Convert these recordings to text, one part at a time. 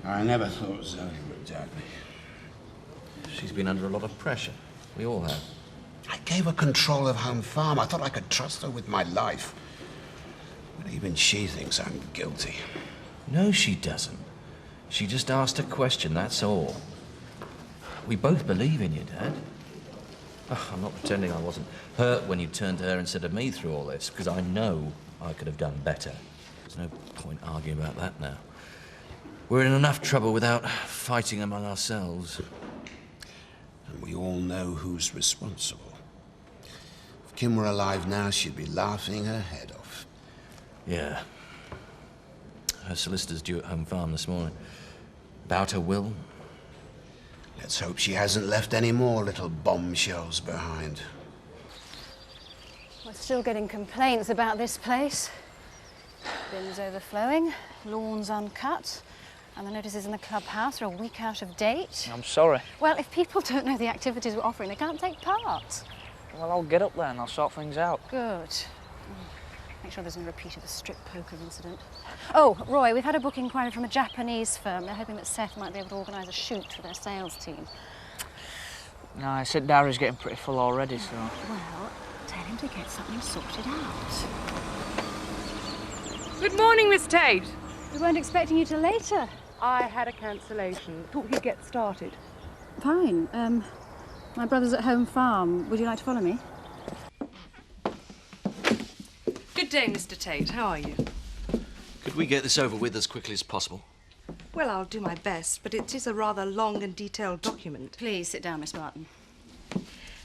I never thought Zoe would doubt me. She's been under a lot of pressure. We all have. I gave her control of Home Farm. I thought I could trust her with my life. But even she thinks I'm guilty. No, she doesn't. She just asked a question, that's all. We both believe in you, Dad. Oh, I'm not pretending I wasn't hurt when you turned to her instead of me through all this, because I know I could have done better. There's no point arguing about that now. We're in enough trouble without fighting among ourselves. And we all know who's responsible. If Kim were alive now, she'd be laughing her head off. Yeah. Her solicitor's due at Home Farm this morning. About her will. Let's hope she hasn't left any more little bombshells behind. We're still getting complaints about this place. Bins overflowing, lawns uncut, and the notices in the clubhouse are a week out of date. I'm sorry. Well, if people don't know the activities we're offering, they can't take part. Well, I'll get up there and I'll sort things out. Good. Make sure there's no repeat of the strip poker incident. Oh, Roy, we've had a book inquiry from a Japanese firm. They're hoping that Seth might be able to organise a shoot for their sales team. No, I said Diary's getting pretty full already, so... Well, tell him to get something sorted out. Good morning, Miss Tate. We weren't expecting you till later. I had a cancellation. Thought you'd get started. Fine. My brother's at Home Farm. Would you like to follow me? Good day, Mr. Tate. How are you? Could we get this over with as quickly as possible? Well, I'll do my best, but it is a rather long and detailed document. Please sit down, Miss Barton.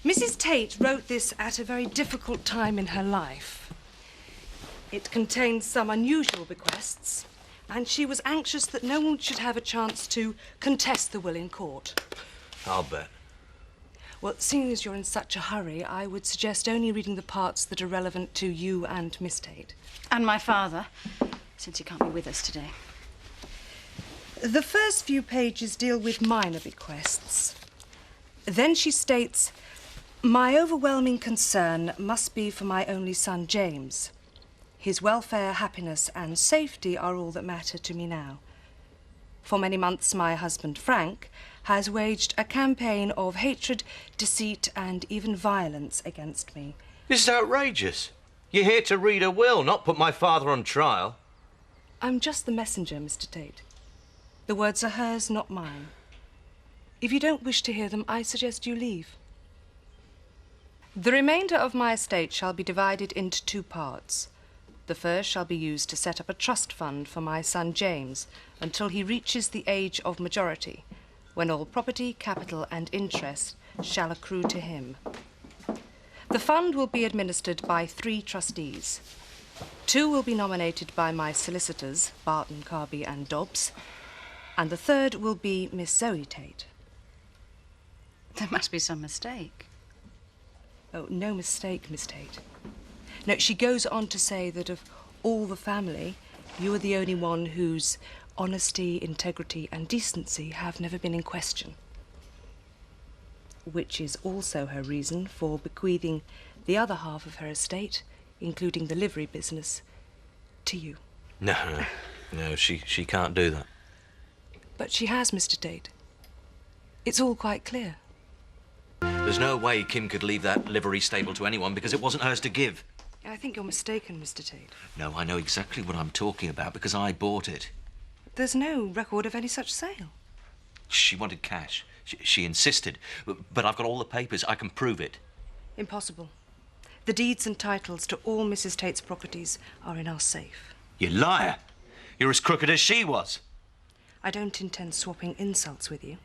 Mrs. Tate wrote this at a very difficult time in her life. It contains some unusual bequests, and she was anxious that no one should have a chance to contest the will in court. I'll bet. Well, seeing as you're in such a hurry, I would suggest only reading the parts that are relevant to you and Miss Tate. And my father, since he can't be with us today. The first few pages deal with minor bequests. Then she states, "My overwhelming concern must be for my only son, James. His welfare, happiness, and safety are all that matter to me now. For many months, my husband, Frank, has waged a campaign of hatred, deceit, and even violence against me." This is outrageous. You're here to read a will, not put my father on trial. I'm just the messenger, Mr. Tate. The words are hers, not mine. If you don't wish to hear them, I suggest you leave. The remainder of my estate shall be divided into two parts. The first shall be used to set up a trust fund for my son James until he reaches the age of majority, when all property, capital, and interest shall accrue to him. The fund will be administered by 3 trustees. 2 will be nominated by my solicitors, Barton, Carby, and Dobbs, and the 3rd will be Miss Zoe Tate. There must be some mistake. Oh, no mistake, Miss Tate. No, she goes on to say that of all the family, you are the only one whose honesty, integrity, and decency have never been in question. Which is also her reason for bequeathing the other half of her estate, including the livery business, to you. No, she can't do that. But she has, Mr. Tate. It's all quite clear. There's no way Kim could leave that livery stable to anyone because it wasn't hers to give. I think you're mistaken, Mr. Tate. No, I know exactly what I'm talking about because I bought it. There's no record of any such sale. She wanted cash. She insisted. But I've got all the papers. I can prove it. Impossible. The deeds and titles to all Mrs. Tate's properties are in our safe. You liar! You're as crooked as she was. I don't intend swapping insults with you,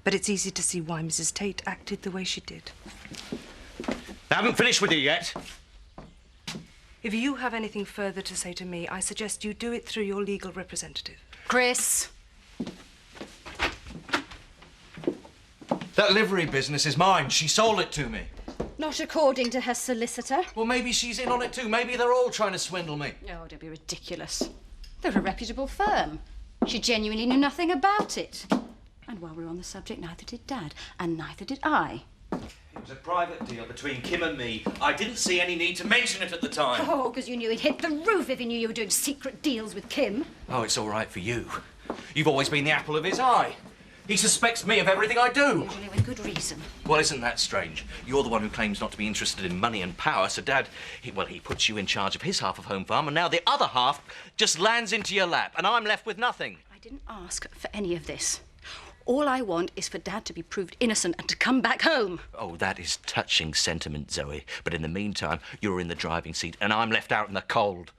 but it's easy to see why Mrs. Tate acted the way she did. I haven't finished with you yet. If you have anything further to say to me, I suggest you do it through your legal representative. Chris! That livery business is mine. She sold it to me. Not according to her solicitor. Well, maybe she's in on it too. Maybe they're all trying to swindle me. Oh, don't be ridiculous. They're a reputable firm. She genuinely knew nothing about it. And while we were on the subject, neither did Dad, and neither did I. It was a private deal between Kim and me. I didn't see any need to mention it at the time. Oh, because you knew he'd hit the roof if he knew you were doing secret deals with Kim. Oh, it's all right for you. You've always been the apple of his eye. He suspects me of everything I do. Usually with good reason. Well, isn't that strange? You're the one who claims not to be interested in money and power, so Dad, he puts you in charge of his half of Home Farm, and now the other half just lands into your lap, and I'm left with nothing. I didn't ask for any of this. All I want is for Dad to be proved innocent and to come back home. Oh, that is touching sentiment, Zoe. But in the meantime, you're in the driving seat, and I'm left out in the cold.